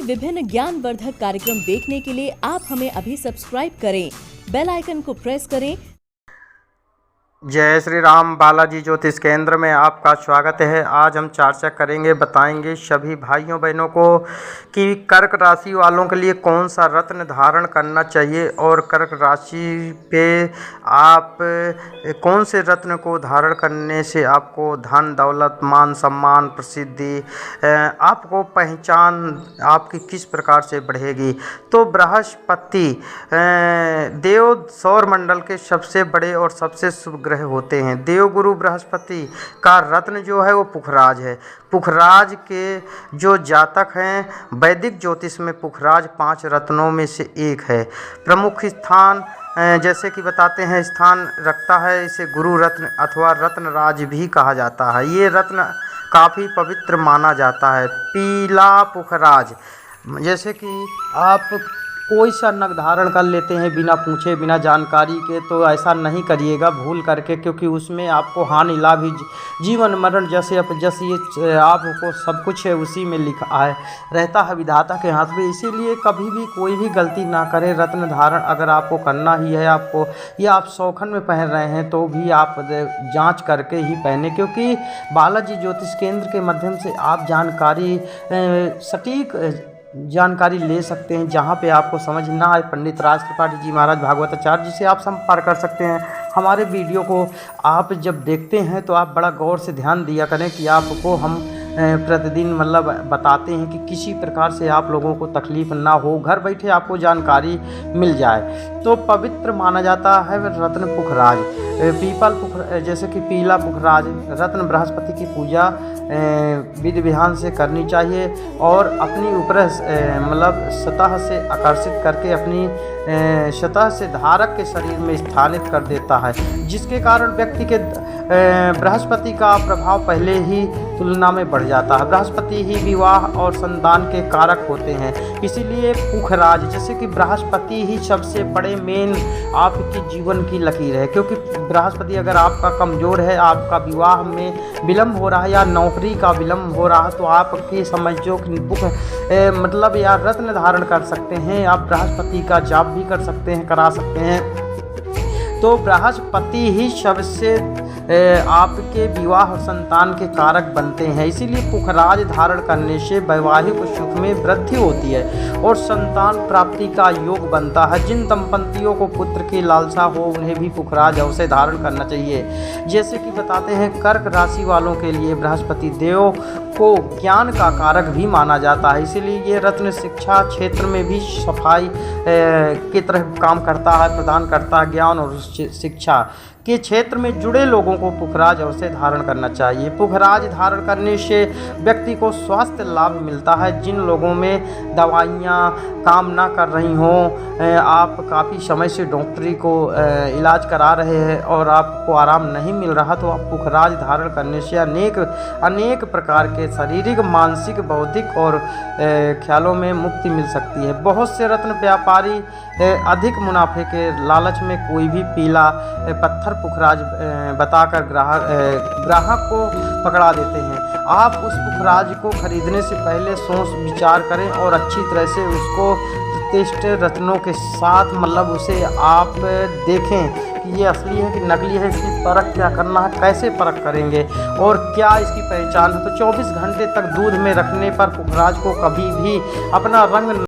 विभिन्न ज्ञानवर्धक कार्यक्रम देखने के लिए आप हमें अभी सब्सक्राइब करें, बेल आइकन को प्रेस करें। जय श्री राम। बालाजी ज्योतिष केंद्र में आपका स्वागत है। आज हम चर्चा करेंगे, बताएंगे सभी भाइयों बहनों को कि कर्क राशि वालों के लिए कौन सा रत्न धारण करना चाहिए और कर्क राशि पे आप कौन से रत्न को धारण करने से आपको धन दौलत मान सम्मान प्रसिद्धि आपको पहचान आपकी किस प्रकार से बढ़ेगी। तो बृहस्पति देव सौर मंडल के सबसे बड़े और सबसे शुभ ग्रह होते हैं। देवगुरु बृहस्पति का रत्न जो है वो पुखराज है। पुखराज के जो जातक हैं, वैदिक ज्योतिष में पुखराज 5 रत्नों में से एक है। प्रमुख स्थान जैसे कि बताते हैं स्थान रखता है, इसे गुरु रत्न अथवा रत्नराज भी कहा जाता है। ये रत्न काफ़ी पवित्र माना जाता है। पीला पुखराज, जैसे कि आप कोई सा नग धारण कर लेते हैं बिना पूछे बिना जानकारी के, तो ऐसा नहीं करिएगा भूल करके, क्योंकि उसमें आपको हानि लाभ ही जीवन मरण जैसे ये आपको सब कुछ है उसी में लिखा है, रहता है विधाता के हाथ में। इसीलिए कभी भी कोई भी गलती ना करें। रत्न धारण अगर आपको करना ही है आपको, या आप शौखन में पहन रहे हैं तो भी आप जांच करके ही पहने, क्योंकि बालाजी ज्योतिष केंद्र के माध्यम से आप जानकारी सटीक जानकारी ले सकते हैं। जहाँ पे आपको समझ ना आए, पंडित राज त्रिपाठी जी महाराज भागवताचार्य जी से आप संपर्क कर सकते हैं। हमारे वीडियो को आप जब देखते हैं तो आप बड़ा गौर से ध्यान दिया करें कि आपको हम प्रतिदिन मतलब बताते हैं कि किसी प्रकार से आप लोगों को तकलीफ़ ना हो, घर बैठे आपको जानकारी मिल जाए। तो पवित्र माना जाता है रत्न पुखराज। जैसे कि पीला पुखराज रत्न बृहस्पति की पूजा विधि विधान से करनी चाहिए और अपनी ऊपर मतलब सतह से आकर्षित करके अपनी सतह से धारक के शरीर में स्थानित कर देता है, जिसके कारण व्यक्ति के बृहस्पति का प्रभाव पहले ही तुलना में बढ़ जाता है। बृहस्पति ही विवाह और संतान के कारक होते हैं। इसीलिए पुखराज जैसे कि बृहस्पति ही सबसे बड़े मेन आपके जीवन की लकीर है, क्योंकि बृहस्पति अगर आपका कमज़ोर है, आपका विवाह में विलम्ब हो रहा है या नौकरी का विलम्ब हो रहा है, तो आपकी समझो मतलब या रत्न धारण कर सकते हैं। आप बृहस्पति का जाप भी कर सकते हैं, करा सकते हैं। तो बृहस्पति ही सबसे आपके विवाह और संतान के कारक बनते हैं। इसीलिए पुखराज धारण करने से वैवाहिक सुख में वृद्धि होती है और संतान प्राप्ति का योग बनता है। जिन दंपतियों को पुत्र की लालसा हो उन्हें भी पुखराज अवश्य धारण करना चाहिए। जैसे कि बताते हैं कर्क राशि वालों के लिए बृहस्पति देव को ज्ञान का कारक भी माना जाता है। इसीलिए ये रत्न शिक्षा क्षेत्र में भी सफाई की तरह काम करता है, प्रदान करता है। ज्ञान और शिक्षा के क्षेत्र में जुड़े लोगों को पुखराज अवश्य धारण करना चाहिए। पुखराज धारण करने से व्यक्ति को स्वास्थ्य लाभ मिलता है। जिन लोगों में दवाइयाँ काम ना कर रही हों, आप काफ़ी समय से डॉक्टरी को इलाज करा रहे हैं और आपको आराम नहीं मिल रहा, तो आप पुखराज धारण करने से अनेक प्रकार के शारीरिक मानसिक बौद्धिक और ख्यालों में मुक्ति मिल सकती है। बहुत से रत्न व्यापारी अधिक मुनाफे के लालच में कोई भी पीला पत्थर पुखराज बताकर ग्राहक को पकड़ा देते हैं। आप उस पुखराज को खरीदने से पहले सोच विचार करें और अच्छी तरह से उसको प्रतिष्ठित रत्नों के साथ मतलब उसे आप देखें कि ये असली है कि नकली है। इसकी परख क्या करना है, कैसे परख करेंगे और क्या इसकी पहचान है। तो 24 घंटे तक दूध में रखने पर पुखराज को कभी भी अपना रंग